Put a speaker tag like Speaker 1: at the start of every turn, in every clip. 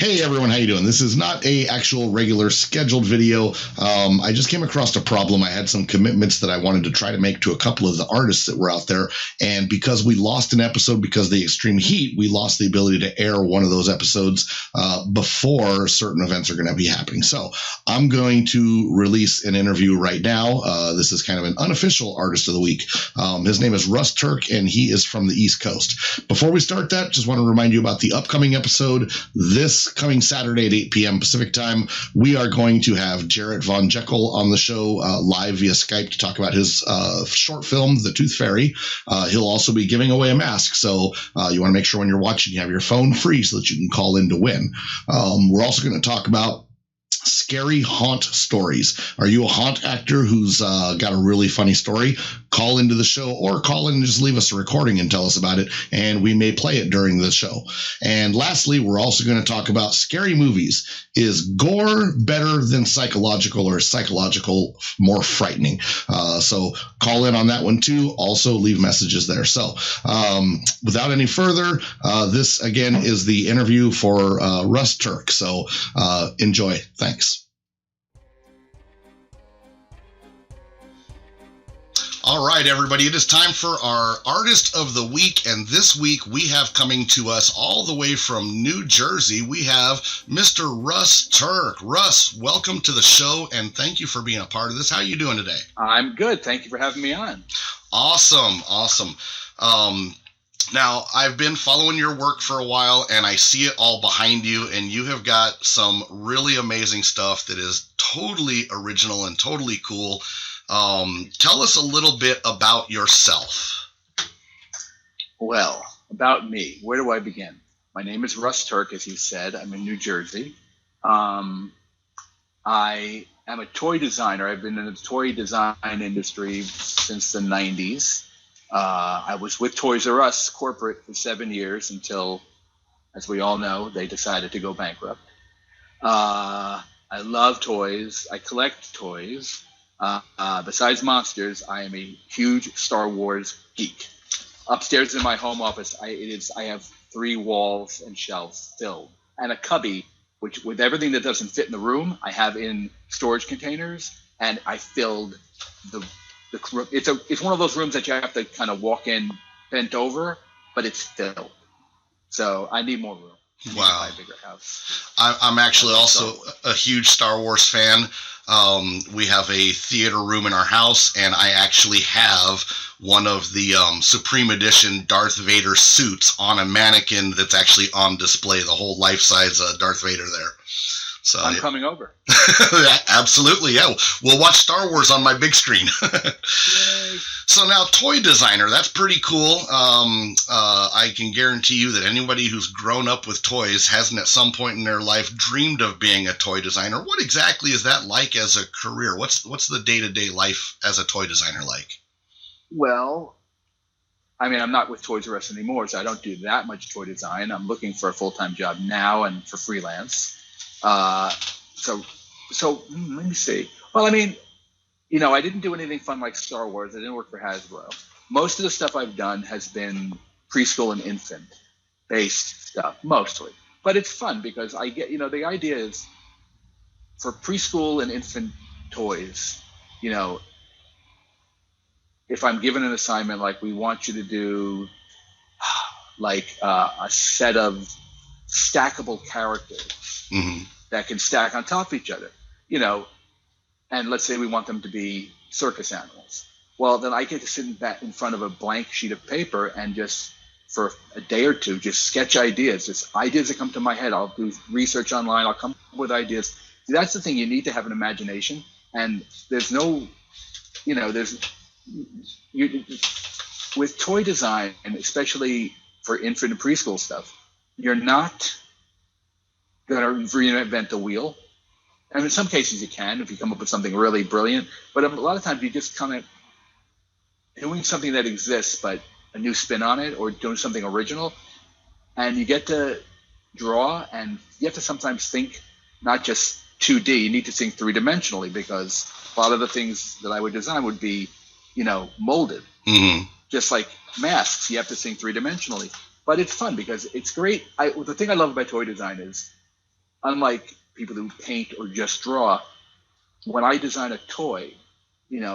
Speaker 1: Hey everyone, how you doing? This is not a actual regular scheduled video. I just came across a problem. I had some commitments that I wanted to try to make to a couple of the artists that were out there, and because we lost an episode because of the extreme heat, we lost the ability to air one of those episodes before certain events are going to be happening. So I'm going to release an interview right now. This is kind of an unofficial Artist of the Week. His name is Russ Turk, and he is from the East Coast. Before we start that, just want to remind you about the upcoming episode. This coming Saturday at 8 p.m. Pacific time, we are going to have Jarrett Von Jekyll on the show live via Skype to talk about his short film, The Tooth Fairy. He'll also be giving away a mask, so you want to make sure when you're watching you have your phone free so that you can call in to win. We're also going to talk about scary haunt stories. Are you a haunt actor who's got a really funny story? Call into the show, or call in and just leave us a recording and tell us about it, and we may play it during the show. And lastly, we're also going to talk about scary movies. Is gore better than psychological, or is psychological more frightening? So call in on that one too. Also leave messages there. So without any further, this again is the interview for Russ Turk. So enjoy. Thanks. All right, everybody, it is time for our Artist of the Week, and this week we have coming to us all the way from New Jersey, we have Mr. Russ Turk. Russ, welcome to the show, and thank you for being a part of this. How are you doing today?
Speaker 2: I'm good. Thank you for having me on.
Speaker 1: Awesome. Now, I've been following your work for a while, and I see it all behind you, and you have got some really amazing stuff that is totally original and totally cool. Tell us a little bit about yourself.
Speaker 2: Well, about me, where do I begin? My name is Russ Turk, as you said. I'm in New Jersey. I am a toy designer. I've been in the toy design industry since the 90s. I was with Toys R Us corporate for 7 years until, as we all know, they decided to go bankrupt. I love toys. I collect toys. Besides monsters, I am a huge Star Wars geek. Upstairs in my home office, I have 3 walls and shelves filled, and a cubby, which with everything that doesn't fit in the room, I have in storage containers, and I filled the it's one of those rooms that you have to kind of walk in bent over, but it's filled. So I need more room.
Speaker 1: Wow.
Speaker 2: A bigger house.
Speaker 1: I'm actually also a huge Star Wars fan. We have a theater room in our house, and I actually have one of the Supreme Edition Darth Vader suits on a mannequin that's actually on display, the whole life-size Darth Vader there. So
Speaker 2: I'm coming over.
Speaker 1: Absolutely, yeah. We'll watch Star Wars on my big screen.
Speaker 2: Yay.
Speaker 1: So now, toy designer, that's pretty cool. I can guarantee you that anybody who's grown up with toys hasn't at some point in their life dreamed of being a toy designer. What exactly is that like as a career? What's the day-to-day life as a toy designer like?
Speaker 2: Well, I mean, I'm not with Toys R Us anymore, so I don't do that much toy design. I'm looking for a full-time job now and for freelance. So let me see. Well, I mean, I didn't do anything fun like Star Wars. I didn't work for Hasbro. Most of the stuff I've done has been preschool and infant based stuff, mostly. But it's fun because I get, the idea is for preschool and infant toys, if I'm given an assignment, like we want you to do like a set of stackable characters.
Speaker 1: Mm-hmm.
Speaker 2: That can stack on top of each other, and let's say we want them to be circus animals. Well, then I get to sit in front of a blank sheet of paper and just for a day or two, just sketch ideas, just ideas that come to my head. I'll do research online. I'll come up with ideas. See, that's the thing. You need to have an imagination, and there's no, with toy design, and especially for infant and preschool stuff, you're not going to reinvent the wheel. And in some cases you can if you come up with something really brilliant, but a lot of times you just kind of doing something that exists but a new spin on it, or doing something original, and you get to draw, and you have to sometimes think not just 2D, you need to think 3-dimensionally, because a lot of the things that I would design would be molded.
Speaker 1: Mm-hmm.
Speaker 2: Just like masks, you have to think 3-dimensionally. But it's fun because it's great. The thing I love about toy design is unlike people who paint or just draw, when I design a toy,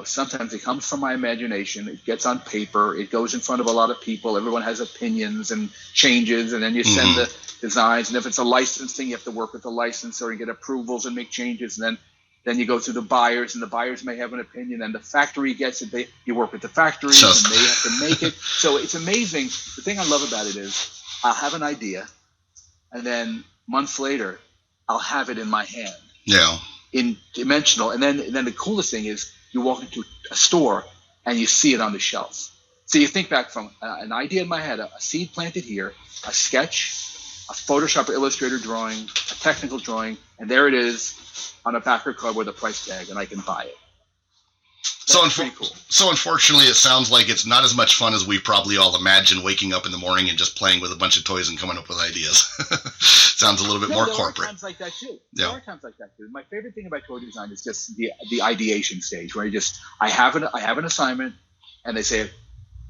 Speaker 2: sometimes it comes from my imagination. It gets on paper. It goes in front of a lot of people. Everyone has opinions and changes, and then you send the designs. And if it's a license thing, you have to work with the licensor and get approvals and make changes. And then you go through the buyers, and the buyers may have an opinion. And the factory gets it. You work with the factories, and they have to make it. So it's amazing. The thing I love about it is I'll have an idea, and then months later, I'll have it in my hand.
Speaker 1: Yeah.
Speaker 2: In dimensional, and then the coolest thing is you walk into a store and you see it on the shelf. So you think back from an idea in my head, a seed planted here, a sketch, a Photoshop or Illustrator drawing, a technical drawing, and there it is on a backer card with a price tag, and I can buy it.
Speaker 1: So unfortunately, it sounds like it's not as much fun as we probably all imagine, waking up in the morning and just playing with a bunch of toys and coming up with ideas. Sounds a little bit more corporate.
Speaker 2: There are times like that too. My favorite thing about toy design is just the ideation stage, where I have an assignment, and they say,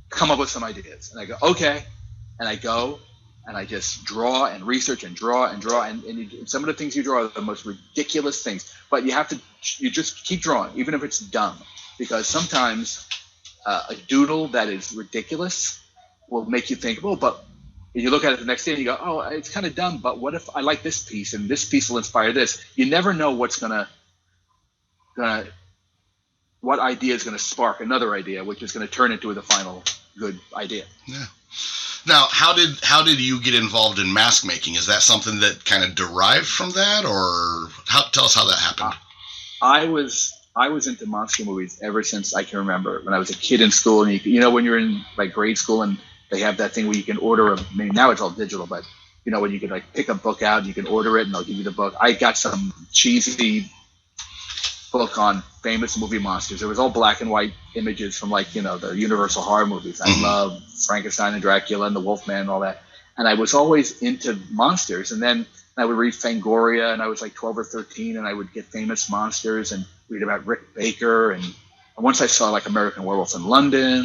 Speaker 2: come up with some ideas, and I go, okay, and I go and I just draw and research and draw and some of the things you draw are the most ridiculous things, but you just keep drawing, even if it's dumb. Because sometimes a doodle that is ridiculous will make you think, oh, but you look at it the next day and you go, oh, it's kind of dumb, but what if I like this piece and this piece will inspire this? You never know what idea is going to spark another idea, which is going to turn into the final good idea.
Speaker 1: Yeah. Now, how did you get involved in mask making? Is that something that kind of derived from that, or tell us how that happened?
Speaker 2: I was into monster movies ever since I can remember. When I was a kid in school, and when you're in like grade school and they have that thing where you can order now it's all digital, but when you can like pick a book out and you can order it and they'll give you the book. I got some cheesy book on famous movie monsters. It was all black and white images from like, the Universal horror movies. I love Frankenstein and Dracula and the Wolfman and all that. And I was always into monsters. And then I would read Fangoria, and I was like 12 or 13, and I would get famous monsters and read about Rick Baker. And once I saw like American Werewolf in London.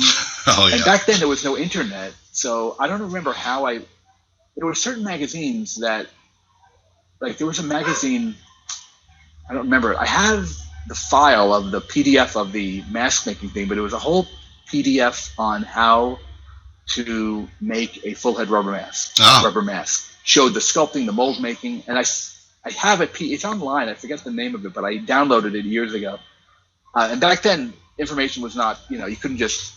Speaker 1: Oh, yeah.
Speaker 2: And back then there was no internet. So I don't remember how there were certain magazines that, like there was a magazine, I don't remember. I have the file of the PDF of the mask making thing, but it was a whole PDF on how to make a full head rubber mask.
Speaker 1: Oh.
Speaker 2: Rubber mask. Showed the sculpting, the mold making, and I have it. It's online. I forget the name of it, but I downloaded it years ago. And back then, information was not, you couldn't just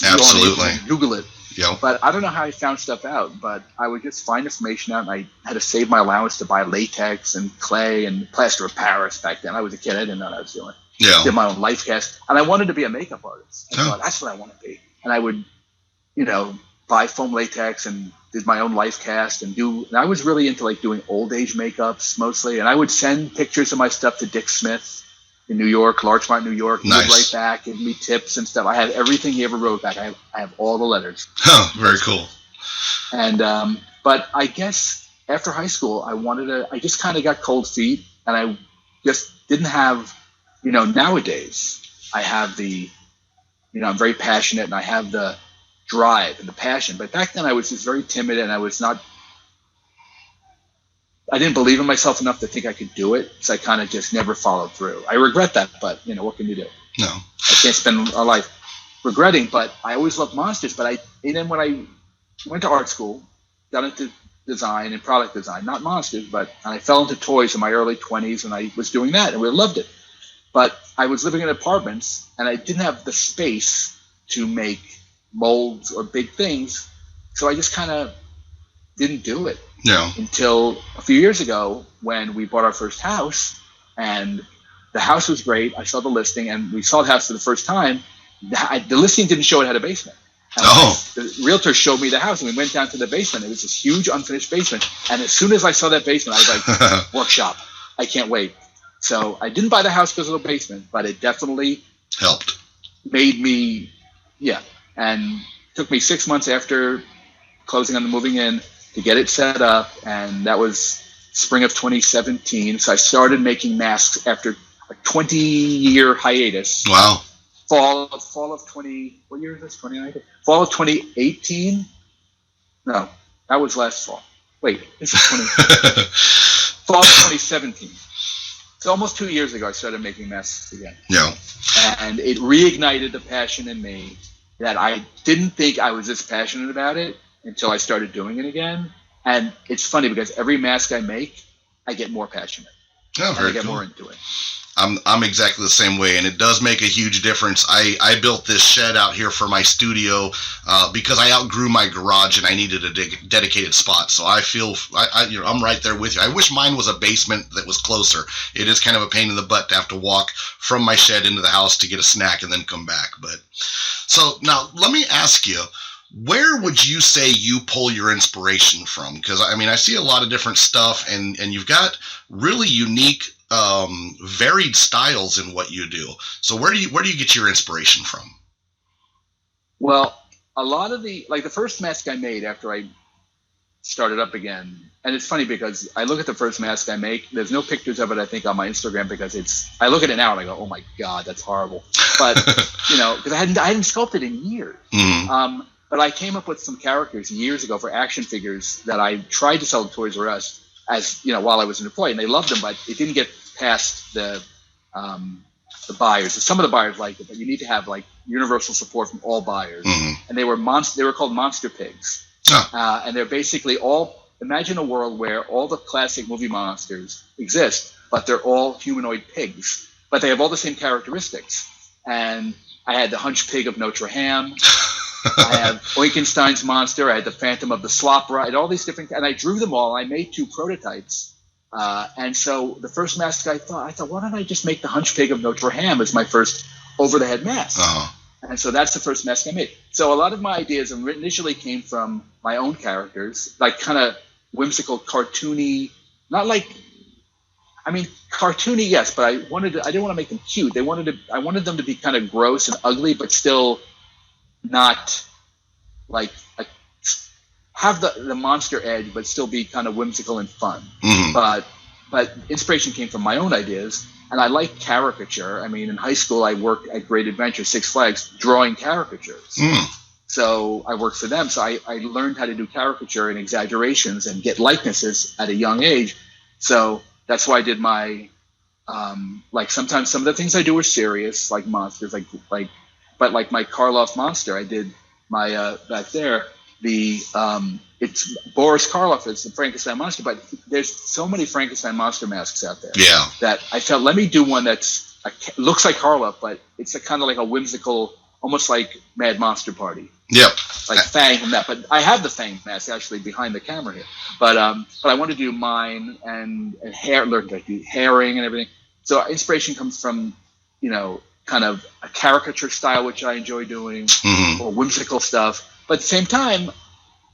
Speaker 1: absolutely
Speaker 2: Google it.
Speaker 1: Yeah.
Speaker 2: But I don't know how I found stuff out, but I would just find information out, and I had to save my allowance to buy latex and clay and plaster of Paris back then. I was a kid. I didn't know what I was doing.
Speaker 1: Yeah.
Speaker 2: Did my own life cast, and I wanted to be a makeup artist. I thought, that's what I want to be. And I would, buy foam latex and did my own life cast and I was really into like doing old age makeups mostly. And I would send pictures of my stuff to Dick Smith in New York, Larchmont, New York. He would write back, give me tips and stuff. I have everything he ever wrote back. I have all the letters.
Speaker 1: Oh, very cool.
Speaker 2: And, but I guess after high school, I just kind of got cold feet, and I just didn't have, nowadays I have I'm very passionate, and I have the drive and the passion. But back then I was just very timid, and I didn't believe in myself enough to think I could do it. So I kind of just never followed through. I regret that, but what can you do?
Speaker 1: No.
Speaker 2: I can't spend a life regretting, but I always loved monsters. And then when I went to art school, got into design and product design, not monsters, and I fell into toys in my early 20s, and I was doing that, and we loved it. But I was living in apartments, and I didn't have the space to make molds or big things, so I just kind of didn't do it.
Speaker 1: No. Until
Speaker 2: a few years ago, when we bought our first house, and the house was great. I saw the listing, and we saw the house for the first time. The listing didn't show it had a basement. And the realtor showed me the house, and we went down to the basement. It was this huge unfinished basement, and as soon as I saw that basement, I was like, workshop. I can't wait. So I didn't buy the house because of the basement, but it definitely
Speaker 1: helped.
Speaker 2: Made me, and took me 6 months after closing on the moving in to get it set up, and that was spring of 2017. So I started making masks after a 20-year hiatus.
Speaker 1: Wow.
Speaker 2: Fall of 20. What year is this? 2019. Fall of 2018. No, that was last fall. Wait, this is 20. fall of 2017. So almost 2 years ago, I started making masks again.
Speaker 1: Yeah.
Speaker 2: And it reignited the passion in me that I didn't think I was this passionate about it until I started doing it again. And it's funny because every mask I make, I get more passionate.
Speaker 1: Oh, very
Speaker 2: I get
Speaker 1: cool.
Speaker 2: more into it.
Speaker 1: I'm exactly the same way, and it does make a huge difference. I built this shed out here for my studio because I outgrew my garage and I needed a dedicated spot. So I feel I'm right there with you. I wish mine was a basement that was closer. It is kind of a pain in the butt to have to walk from my shed into the house to get a snack and then come back. But so now let me ask you, where would you say you pull your inspiration from? Because I mean, I see a lot of different stuff, and you've got really unique, varied styles in what you do. So where do you get your inspiration from?
Speaker 2: Well, a lot of the first mask I made after I started up again, and it's funny because I look at the first mask I make. There's no pictures of it, I think, on my Instagram because I look at it now and I go, oh my God, that's horrible. But because I hadn't sculpted in years. Mm-hmm. But I came up with some characters years ago for action figures that I tried to sell to Toys R Us as while I was an employee, and they loved them, but it didn't get past the buyers. Some of the buyers liked it, but you need to have like universal support from all buyers. Mm-hmm. And they were called Monster Pigs, and they're basically all. Imagine a world where all the classic movie monsters exist, but they're all humanoid pigs, but they have all the same characteristics. And I had the Hunch Pig of Notre Dame. I have Oikenstein's monster. I had the Phantom of the Slop Ride. All these different, and I drew them all. I made 2 prototypes, and so the first mask I thought, why don't I just make the Hunch Pig of Notre Dame as my first over-the-head mask? Uh-huh. And so that's the first mask I made. So a lot of my ideas initially came from my own characters, like kind of whimsical, cartoony, not like. I mean, cartoony, yes, but I didn't want to make them cute. I wanted them to be kind of gross and ugly, but still not like have the monster edge, but still be kind of whimsical and fun. Mm-hmm. But inspiration came from my own ideas, and I like caricature. I mean, in high school, I worked at Great Adventure, Six Flags, drawing caricatures. Mm. So I worked for them. So I learned how to do caricature and exaggerations and get likenesses at a young age. So that's why I did my sometimes some of the things I do are serious, like monsters, but like my Karloff monster, I did my back there. It's Boris Karloff is the Frankenstein monster, but there's so many Frankenstein monster masks out there. Yeah. That I felt, let me do one that's looks like Karloff, but it's kind of like a whimsical, almost like Mad Monster Party. Yep. Like Fang from that, but I have the Fang mask actually behind the camera here. But I want to do mine and hair, learn to do herring and everything. So inspiration comes from kind of a caricature style, which I enjoy doing, mm-hmm. or whimsical stuff. But at the same time,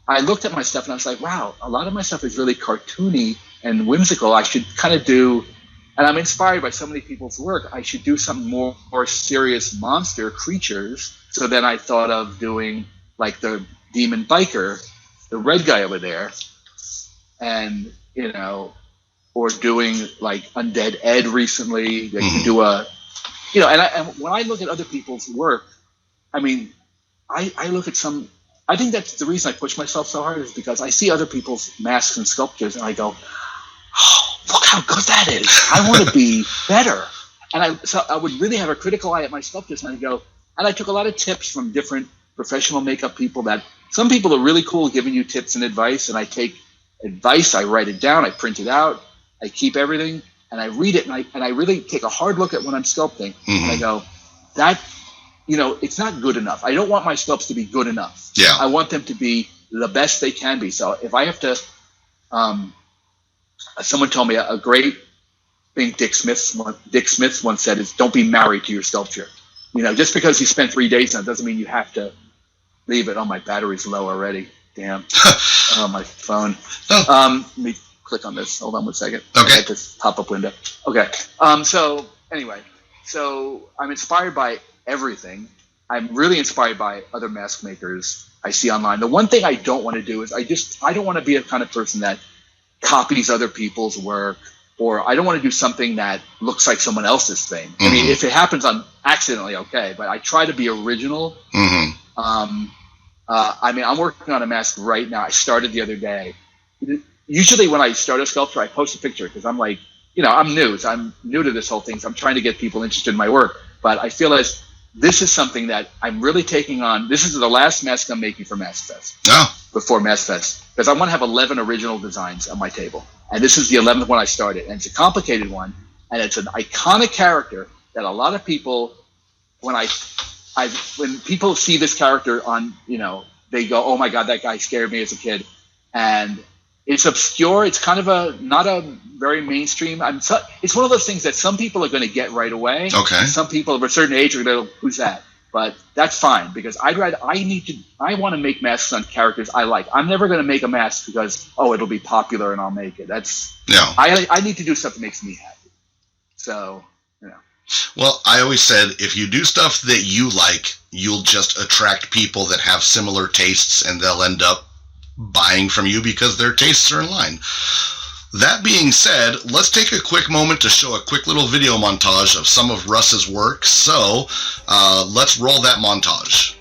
Speaker 2: I looked at my stuff and I was like, wow, a lot of my stuff is really cartoony and whimsical. I should kind of do, and I'm inspired by so many people's work, I should do some more serious monster creatures. So then I thought of doing like the demon biker, the red guy over there, and, or doing like Undead Ed recently. They could do a, and when I look at other people's work, I mean, I look at some. I think that's the reason I push myself so hard is because I see other people's masks and sculptures, and I go, "Oh, look how good that is! I want to be better." And so I would really have a critical eye at my sculptures, and I go, and I took a lot of tips from different professional makeup people. That some people are really cool giving you tips and advice, and I take advice, I write it down, I print it out, I keep everything. And I read it, and I really take a hard look at when I'm sculpting. Mm-hmm. And I go, that, it's not good enough. I don't want my sculpts to be good enough. Yeah. I want them to be the best they can be. So if I have to, someone told me a great thing Dick Smith once said is, don't be married to your sculpture. Just because you spent 3 days on it doesn't mean you have to leave it. Oh, my battery's low already. Damn. Oh, my phone. Let me click on this. Hold on one second. Okay. At this pop-up window. Okay. So anyway, I'm inspired by everything. I'm really inspired by other mask makers I see online. The one thing I don't want to do is I don't want to be a kind of person that copies other people's work, or I don't want to do something that looks like someone else's thing. Mm-hmm. I mean, if it happens on accidentally, okay, but I try to be original. Mm-hmm. I mean, I'm working on a mask right now. I started the other day. usually when I start a sculpture, I post a picture because I'm like, I'm new. So I'm new to this whole thing. So I'm trying to get people interested in my work. But I feel as this is something that I'm really taking on. This is the last mask I'm making for Mask Fest.
Speaker 1: Oh.
Speaker 2: Before Mask Fest. Because I want to have 11 original designs on my table. And this is the 11th one I started. And it's a complicated one. And it's an iconic character that a lot of people, when people see this character on, they go, oh my God, that guy scared me as a kid. And it's obscure. It's kind of not a very mainstream. It's one of those things that some people are going to get right away.
Speaker 1: Okay.
Speaker 2: Some people of a certain age are going to go, who's that? But that's fine because I want to make masks on characters I like. I'm never going to make a mask because, it'll be popular and I'll make it. I need to do stuff that makes me happy. So,
Speaker 1: Well, I always said if you do stuff that you like, you'll just attract people that have similar tastes and they'll end up buying from you because their tastes are in line. That being said, let's take a quick moment to show a quick little video montage of some of Russ's work. So let's roll that montage.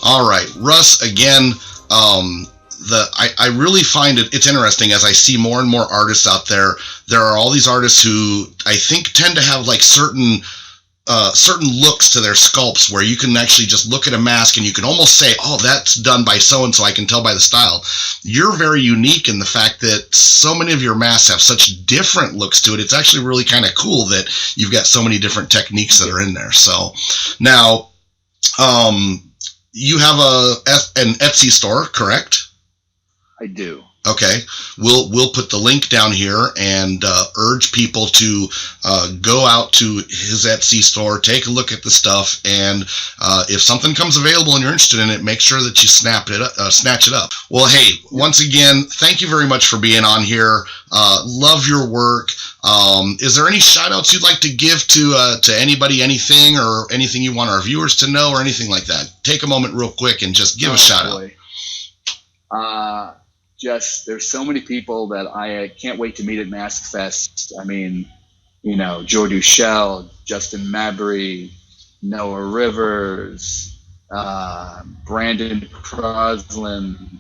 Speaker 1: All right, Russ, again, I really find it's interesting as I see more and more artists out there. There are all these artists who I think tend to have like certain looks to their sculpts where you can actually just look at a mask and you can almost say, oh, that's done by so-and-so. I can tell by the style. You're very unique in the fact that so many of your masks have such different looks to it. It's actually really kind of cool that you've got so many different techniques that are in there. So now, you have an Etsy store, correct?
Speaker 2: I do.
Speaker 1: Okay, we'll put the link down here and urge people to go out to his Etsy store, take a look at the stuff, and if something comes available and you're interested in it, make sure that you snatch it up. Well, hey, once again, thank you very much for being on here. Love your work. Is there any shout outs you'd like to give to anybody, anything, or anything you want our viewers to know or anything like that? Take a moment real quick and just give a shout out.
Speaker 2: There's so many people that I can't wait to meet at Mask Fest. I mean, Joe Duchel, Justin Mabry, Noah Rivers, Brandon Crosland,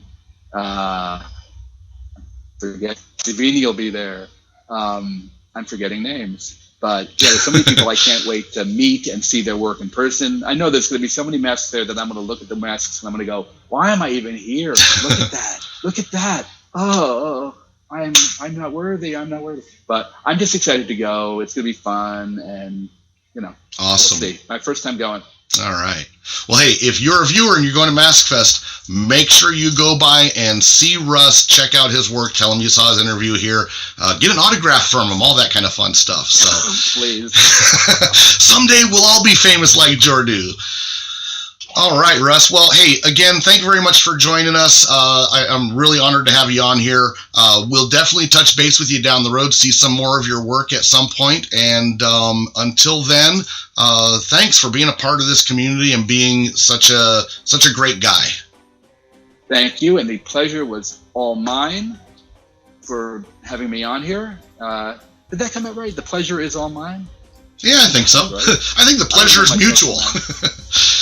Speaker 2: Savini will be there. I'm forgetting names. But there's so many people I can't wait to meet and see their work in person. I know there's going to be so many masks there that I'm going to look at the masks and I'm going to go, why am I even here? Look at that. Look at that. Oh, I'm not worthy. I'm not worthy. But I'm just excited to go. It's going to be fun. And,
Speaker 1: awesome.
Speaker 2: We'll see. My first time going.
Speaker 1: All right. Well, hey, if you're a viewer and you're going to Mask Fest, make sure you go by and see Russ, check out his work, tell him you saw his interview here, get an autograph from him, all that kind of fun stuff. So
Speaker 2: please.
Speaker 1: Someday we'll all be famous like Jordu. All right, Russ. Well, hey, again, thank you very much for joining us. I'm really honored to have you on here. We'll definitely touch base with you down the road, see some more of your work at some point. And until then, thanks for being a part of this community and being such a great guy.
Speaker 2: Thank you, and the pleasure was all mine for having me on here. Did that come out right? The pleasure is all mine?
Speaker 1: Yeah, I think so. Right. I think the pleasure is mutual.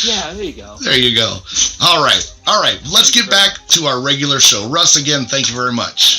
Speaker 2: Yeah, there you go.
Speaker 1: There you go. All right. Let's get back to our regular show. Russ, again, thank you very much.